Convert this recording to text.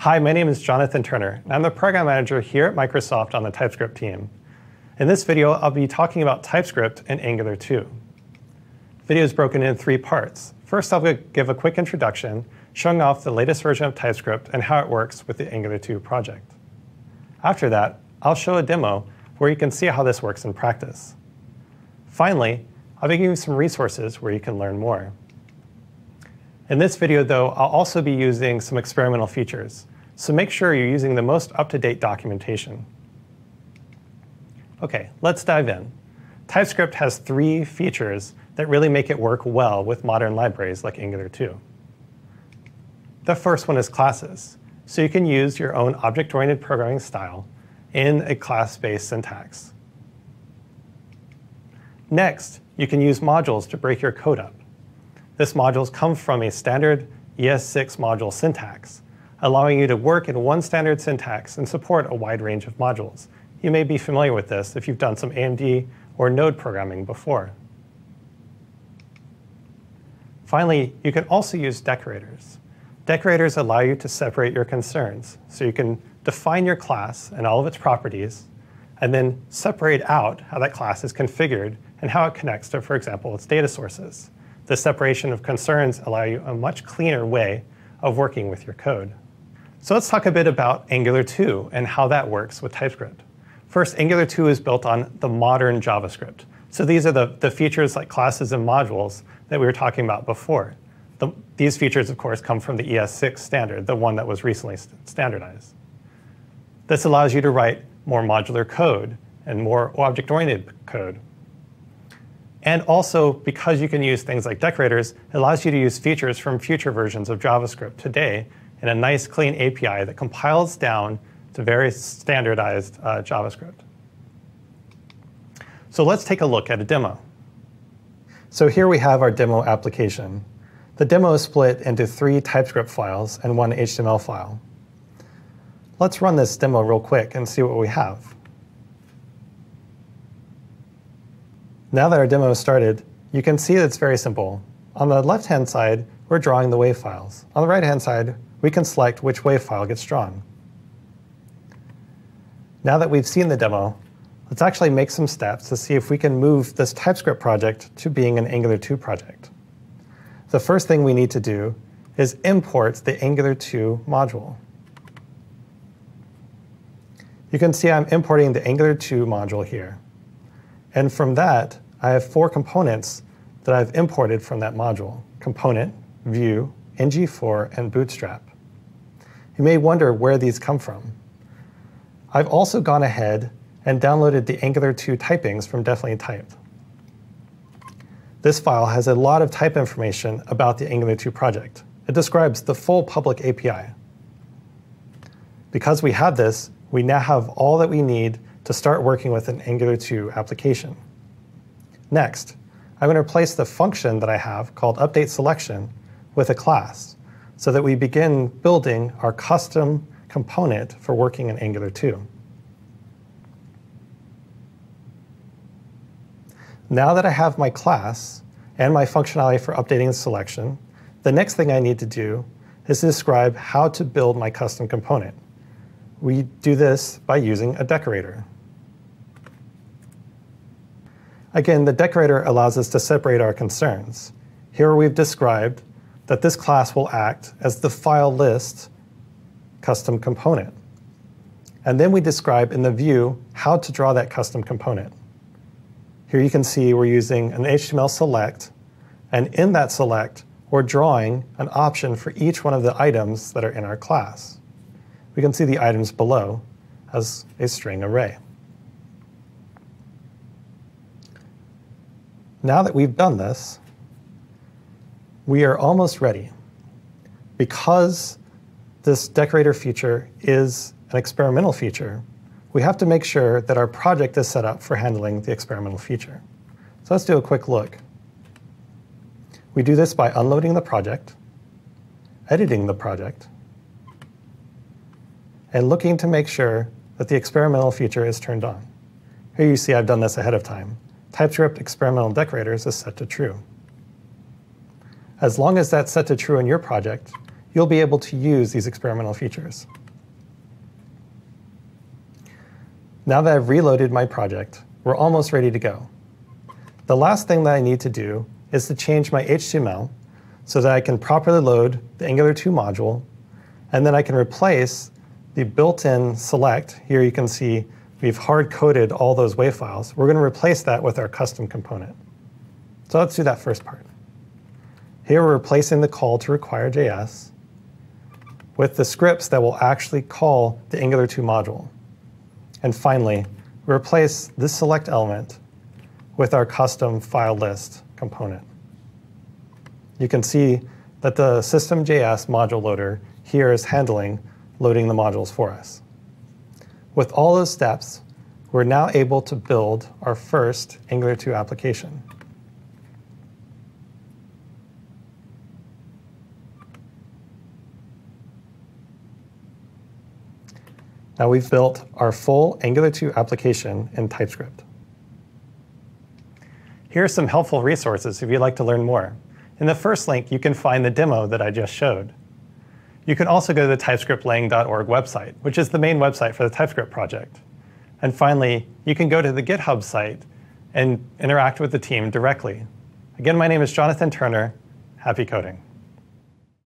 Hi, my name is Jonathan Turner, and I'm the program manager here at Microsoft on the TypeScript team. In this video, I'll be talking about TypeScript and Angular 2. The video is broken into 3 parts. First, I'll give a quick introduction, showing off the latest version of TypeScript and how it works with the Angular 2 project. After that, I'll show a demo where you can see how this works in practice. Finally, I'll be giving you some resources where you can learn more. In this video, though, I'll also be using some experimental features, so make sure you're using the most up-to-date documentation. OK, let's dive in. TypeScript has 3 features that really make it work well with modern libraries like Angular 2. The first one is classes, so you can use your own object-oriented programming style in a class-based syntax. Next, you can use modules to break your code up. This modules come from a standard ES6 module syntax, allowing you to work in one standard syntax and support a wide range of modules. You may be familiar with this if you've done some AMD or Node programming before. Finally, you can also use decorators. Decorators allow you to separate your concerns, so you can define your class and all of its properties, and then separate out how that class is configured and how it connects to, for example, its data sources. This separation of concerns allows you a much cleaner way of working with your code. So let's talk a bit about Angular 2 and how that works with TypeScript. First, Angular 2 is built on the modern JavaScript. So these are the features like classes and modules that we were talking about before. These features, of course, come from the ES6 standard, the one that was recently standardized. This allows you to write more modular code and more object-oriented code. And also, because you can use things like decorators, it allows you to use features from future versions of JavaScript today in a nice, clean API that compiles down to very standardized JavaScript. So let's take a look at a demo. So here we have our demo application. The demo is split into 3 TypeScript files and 1 HTML file. Let's run this demo real quick and see what we have. Now that our demo is started, you can see that it's very simple. On the left-hand side, we're drawing the WAV files. On the right-hand side, we can select which WAV file gets drawn. Now that we've seen the demo, let's actually make some steps to see if we can move this TypeScript project to being an Angular 2 project. The first thing we need to do is import the Angular 2 module. You can see I'm importing the Angular 2 module here. And from that, I have 4 components that I've imported from that module: component, view, ng4, and bootstrap. You may wonder where these come from. I've also gone ahead and downloaded the Angular 2 typings from Definitely Typed. This file has a lot of type information about the Angular 2 project. It describes the full public API. Because we have this, we now have all that we need to start working with an Angular 2 application. Next, I'm going to replace the function that I have called updateSelection with a class so that we begin building our custom component for working in Angular 2. Now that I have my class and my functionality for updating the selection, the next thing I need to do is to describe how to build my custom component. We do this by using a decorator. Again, the decorator allows us to separate our concerns. Here we've described that this class will act as the file list custom component. And then we describe in the view how to draw that custom component. Here you can see we're using an HTML select, and in that select, we're drawing an option for each one of the items that are in our class. We can see the items below as a string array. Now that we've done this, we are almost ready. Because this decorator feature is an experimental feature, we have to make sure that our project is set up for handling the experimental feature. So let's do a quick look. We do this by unloading the project, editing the project, and looking to make sure that the experimental feature is turned on. Here you see I've done this ahead of time. TypeScript experimental decorators is set to true. As long as that's set to true in your project, you'll be able to use these experimental features. Now that I've reloaded my project, we're almost ready to go. The last thing that I need to do is to change my HTML so that I can properly load the Angular 2 module, and then I can replace the built-in select. Here you can see we've hard-coded all those WAV files. We're going to replace that with our custom component. So let's do that first part. Here we're replacing the call to require.js with the scripts that will actually call the Angular 2 module. And finally, we replace this select element with our custom file list component. You can see that the system.js module loader here is handling loading the modules for us. With all those steps, we're now able to build our first Angular 2 application. Now we've built our full Angular 2 application in TypeScript. Here are some helpful resources if you'd like to learn more. In the first link, you can find the demo that I just showed. You can also go to the TypeScriptLang.org website, which is the main website for the TypeScript project. And finally, you can go to the GitHub site and interact with the team directly. Again, my name is Jonathan Turner. Happy coding.